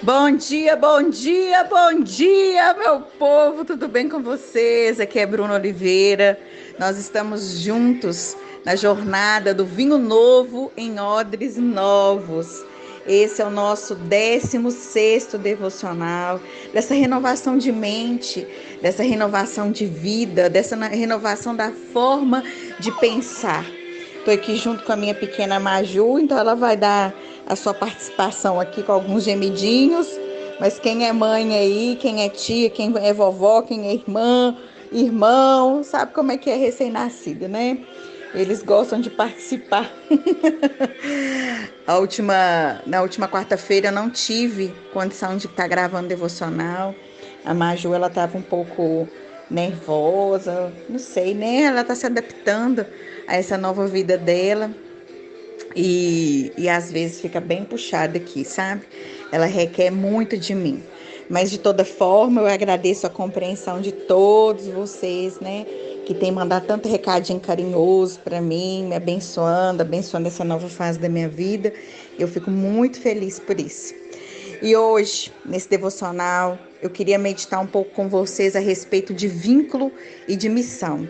Bom dia, bom dia, bom dia, meu povo, tudo bem com vocês? Aqui é Bruno Oliveira. Nós estamos juntos na jornada do vinho novo em odres novos. Esse é o nosso 16º devocional, dessa renovação de mente, dessa renovação de vida, dessa renovação da forma de pensar. Estou aqui junto com a minha pequena Maju, então ela vai dar a sua participação aqui com alguns gemidinhos. Mas quem é mãe aí, quem é tia, quem é vovó, quem é irmã, irmão, sabe como é que é recém-nascido, né? Eles gostam de participar. Na última quarta-feira eu não tive condição de estar gravando devocional. A Maju, ela estava um pouco nervosa, não sei, né? Ela está se adaptando a essa nova vida dela e às vezes fica bem puxada aqui, sabe? Ela requer muito de mim. Mas de toda forma, eu agradeço a compreensão de todos vocês, né? Que tem mandado tanto recadinho carinhoso para mim, me abençoando essa nova fase da minha vida. Eu fico muito feliz por isso. E hoje, nesse devocional, eu queria meditar um pouco com vocês a respeito de vínculo e de missão.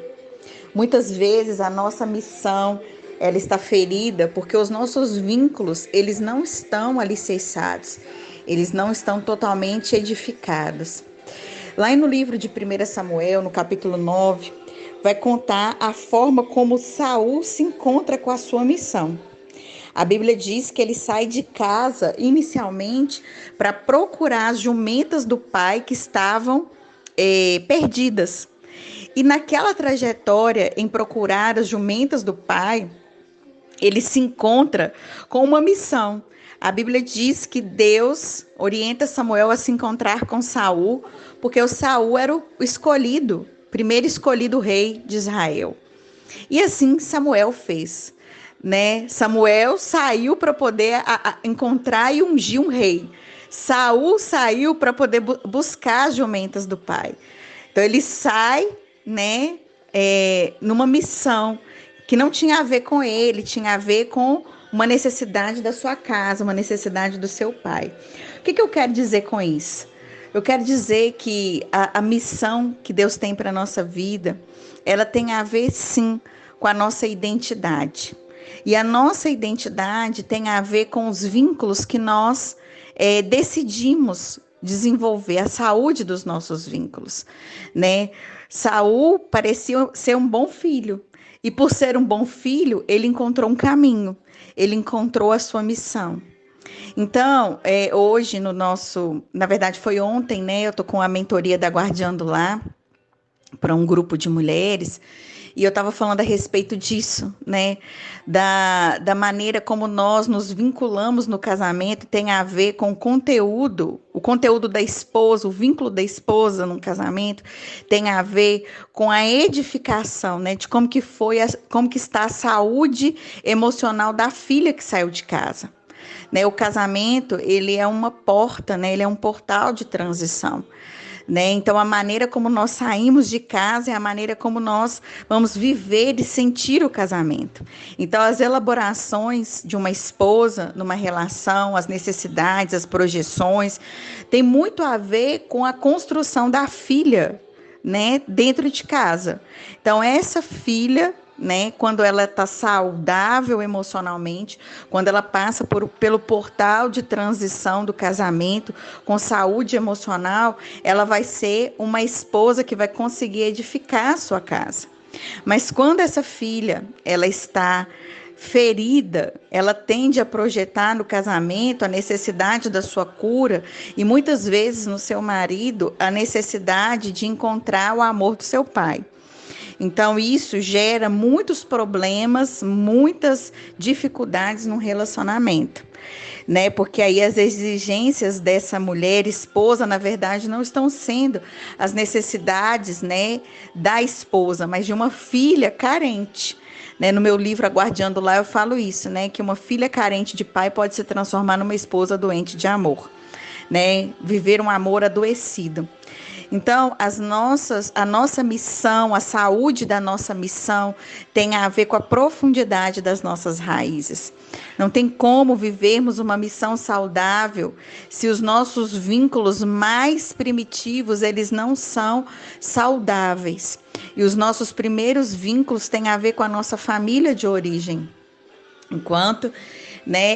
Muitas vezes a nossa missão, ela está ferida porque os nossos vínculos, eles não estão alicerçados, eles não estão totalmente edificados. Lá no livro de 1 Samuel, no capítulo 9, vai contar a forma como Saul se encontra com a sua missão. A Bíblia diz que ele sai de casa inicialmente para procurar as jumentas do pai que estavam perdidas. E naquela trajetória em procurar as jumentas do pai, ele se encontra com uma missão. A Bíblia diz que Deus orienta Samuel a se encontrar com Saul, porque o Saul era o escolhido, primeiro escolhido rei de Israel. E assim Samuel fez, né? Samuel saiu para poder encontrar e ungir um rei. Saul saiu para poder buscar as jumentas do pai. Então ele sai, né, numa missão que não tinha a ver com ele, tinha a ver com uma necessidade da sua casa, uma necessidade do seu pai. O que eu quero dizer com isso? Eu quero dizer que a missão que Deus tem para a nossa vida, ela tem a ver, sim, com a nossa identidade. E a nossa identidade tem a ver com os vínculos que nós decidimos desenvolver, a saúde dos nossos vínculos, né? Saul parecia ser um bom filho, e por ser um bom filho, ele encontrou um caminho, ele encontrou a sua missão. Então, hoje na verdade foi ontem, né? Eu tô com a mentoria da Guardiando Lar para um grupo de mulheres, e eu estava falando a respeito disso, né? Da maneira como nós nos vinculamos no casamento tem a ver com o conteúdo da esposa, o vínculo da esposa no casamento tem a ver com a edificação, né? De como que está a saúde emocional da filha que saiu de casa. Né? O casamento, ele é uma porta, né? Ele é um portal de transição. Né? Então, a maneira como nós saímos de casa é a maneira como nós vamos viver e sentir o casamento. Então, as elaborações de uma esposa numa relação, as necessidades, as projeções, tem muito a ver com a construção da filha, né, dentro de casa. Então, essa filha, né, quando ela está saudável emocionalmente, quando ela passa pelo portal de transição do casamento, com saúde emocional, ela vai ser uma esposa que vai conseguir edificar a sua casa. Mas quando essa filha, ela está ferida, ela tende a projetar no casamento a necessidade da sua cura e muitas vezes no seu marido a necessidade de encontrar o amor do seu pai. Então, isso gera muitos problemas, muitas dificuldades no relacionamento, né? Porque aí as exigências dessa mulher, esposa, na verdade, não estão sendo as necessidades, né, da esposa, mas de uma filha carente. Né? No meu livro Aguardando Lá, eu falo isso, né? Que uma filha carente de pai pode se transformar numa esposa doente de amor, né? Viver um amor adoecido. Então, a nossa missão, a saúde da nossa missão tem a ver com a profundidade das nossas raízes. Não tem como vivermos uma missão saudável se os nossos vínculos mais primitivos, eles não são saudáveis. E os nossos primeiros vínculos têm a ver com a nossa família de origem. Enquanto,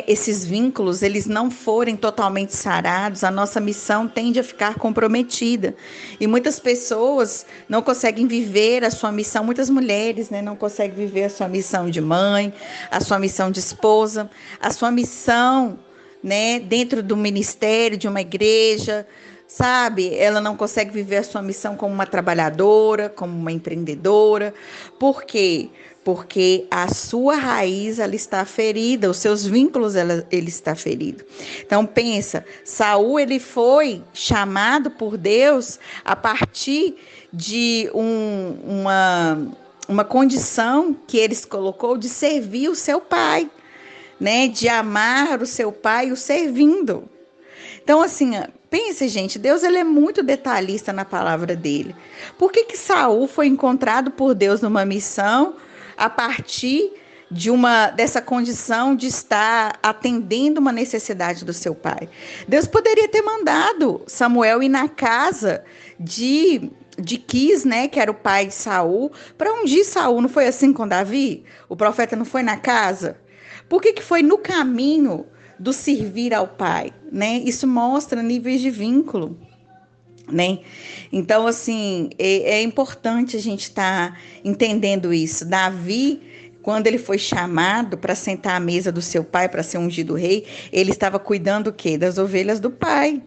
esses vínculos eles não forem totalmente sarados, a nossa missão tende a ficar comprometida. E muitas pessoas não conseguem viver a sua missão, muitas mulheres, não conseguem viver a sua missão de mãe, a sua missão de esposa, a sua missão, dentro do ministério, de uma igreja, sabe? Ela não consegue viver a sua missão como uma trabalhadora, como uma empreendedora. Por quê? Porque a sua raiz ela está ferida, os seus vínculos ele está ferido. Então pensa, Saul ele foi chamado por Deus a partir de uma condição que ele colocou de servir o seu pai, de amar o seu pai o servindo. Então assim, pense, gente, Deus ele é muito detalhista na palavra dele. Por que Saul foi encontrado por Deus numa missão a partir dessa condição de estar atendendo uma necessidade do seu pai? Deus poderia ter mandado Samuel ir na casa de Quis, que era o pai de Saul, para ungir Saul. Não foi assim com Davi? O profeta não foi na casa? Por que foi no caminho do servir ao pai? Isso mostra níveis de vínculo. Então, assim, é importante a gente estar entendendo isso. Davi, quando ele foi chamado para sentar à mesa do seu pai, para ser ungido rei, ele estava cuidando o quê? Das ovelhas do pai.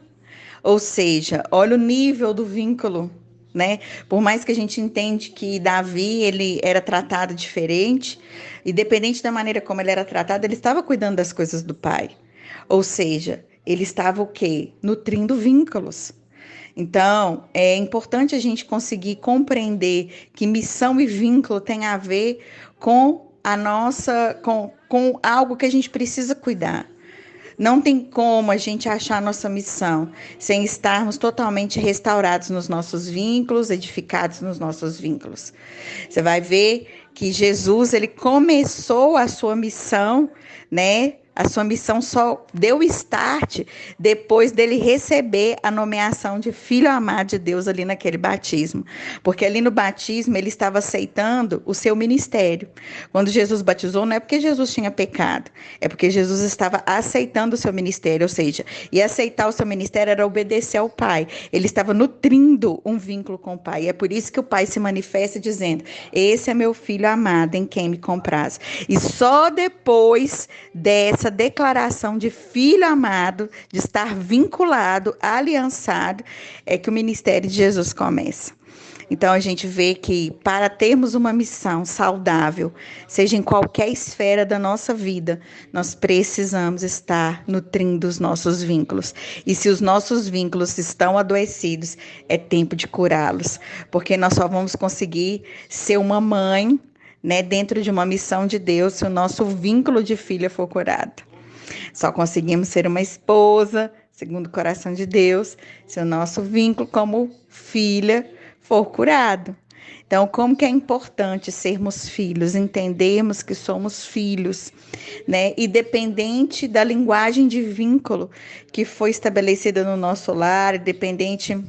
Ou seja, olha o nível do vínculo, Por mais que a gente entende que Davi, ele era tratado diferente, independente da maneira como ele era tratado, ele estava cuidando das coisas do pai. Ou seja, ele estava o quê? Nutrindo vínculos. Então, é importante a gente conseguir compreender que missão e vínculo tem a ver com com algo que a gente precisa cuidar. Não tem como a gente achar a nossa missão sem estarmos totalmente restaurados nos nossos vínculos, edificados nos nossos vínculos. Você vai ver que Jesus, ele começou a sua missão, A sua missão só deu start depois dele receber a nomeação de filho amado de Deus ali naquele batismo. Porque ali no batismo ele estava aceitando o seu ministério. Quando Jesus batizou, não é porque Jesus tinha pecado, é porque Jesus estava aceitando o seu ministério, ou seja, e aceitar o seu ministério era obedecer ao Pai. Ele estava nutrindo um vínculo com o Pai. E é por isso que o Pai se manifesta dizendo: esse é meu filho amado em quem me compraz. E só depois dessa declaração de filho amado, de estar vinculado, aliançado, é que o ministério de Jesus começa. Então a gente vê que para termos uma missão saudável, seja em qualquer esfera da nossa vida, nós precisamos estar nutrindo os nossos vínculos. E se os nossos vínculos estão adoecidos, é tempo de curá-los, porque nós só vamos conseguir ser uma mãe, dentro de uma missão de Deus, se o nosso vínculo de filha for curado. Só conseguimos ser uma esposa, segundo o coração de Deus, se o nosso vínculo como filha for curado. Então, como que é importante sermos filhos, entendermos que somos filhos, Independente da linguagem de vínculo que foi estabelecida no nosso lar, independente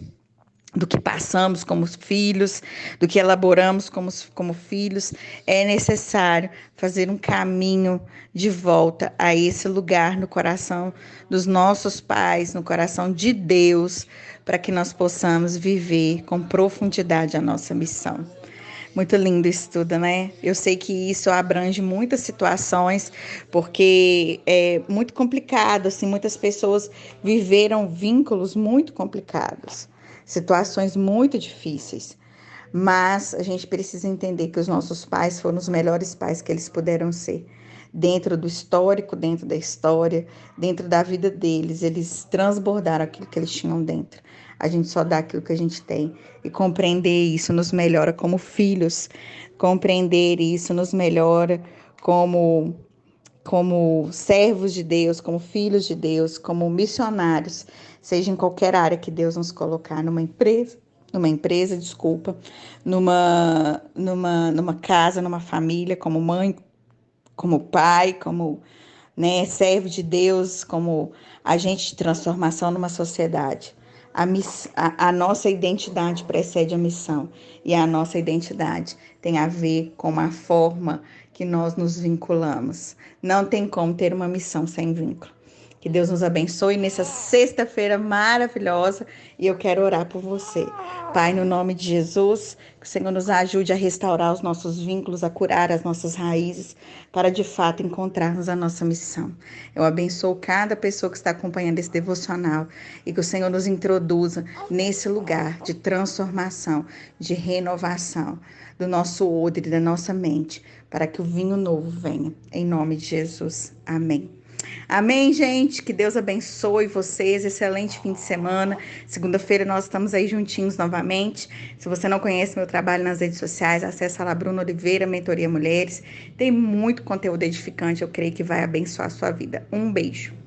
do que passamos como filhos, do que elaboramos como filhos, é necessário fazer um caminho de volta a esse lugar no coração dos nossos pais, no coração de Deus, para que nós possamos viver com profundidade a nossa missão. Muito lindo isso tudo, Eu sei que isso abrange muitas situações, porque é muito complicado, assim, muitas pessoas viveram vínculos muito complicados, situações muito difíceis, mas a gente precisa entender que os nossos pais foram os melhores pais que eles puderam ser. Dentro do histórico, dentro da história, dentro da vida deles, eles transbordaram aquilo que eles tinham dentro. A gente só dá aquilo que a gente tem, e compreender isso nos melhora como filhos, compreender isso nos melhora como servos de Deus, como filhos de Deus, como missionários, seja em qualquer área que Deus nos colocar, numa empresa, numa empresa, desculpa, numa casa, numa família, como mãe, como pai, como, né, servo de Deus, como agente de transformação numa sociedade. A nossa identidade precede a missão, e a nossa identidade tem a ver com a forma que nós nos vinculamos. Não tem como ter uma missão sem vínculo. Que Deus nos abençoe nessa sexta-feira maravilhosa, e eu quero orar por você. Pai, no nome de Jesus, que o Senhor nos ajude a restaurar os nossos vínculos, a curar as nossas raízes, para de fato encontrarmos a nossa missão. Eu abençoo cada pessoa que está acompanhando esse devocional e que o Senhor nos introduza nesse lugar de transformação, de renovação do nosso odre, da nossa mente, para que o vinho novo venha. Em nome de Jesus. Amém. Amém, gente? Que Deus abençoe vocês. Excelente fim de semana. Segunda-feira nós estamos aí juntinhos novamente. Se você não conhece meu trabalho nas redes sociais, acessa lá Bruna Oliveira, Mentoria Mulheres. Tem muito conteúdo edificante. Eu creio que vai abençoar a sua vida. Um beijo.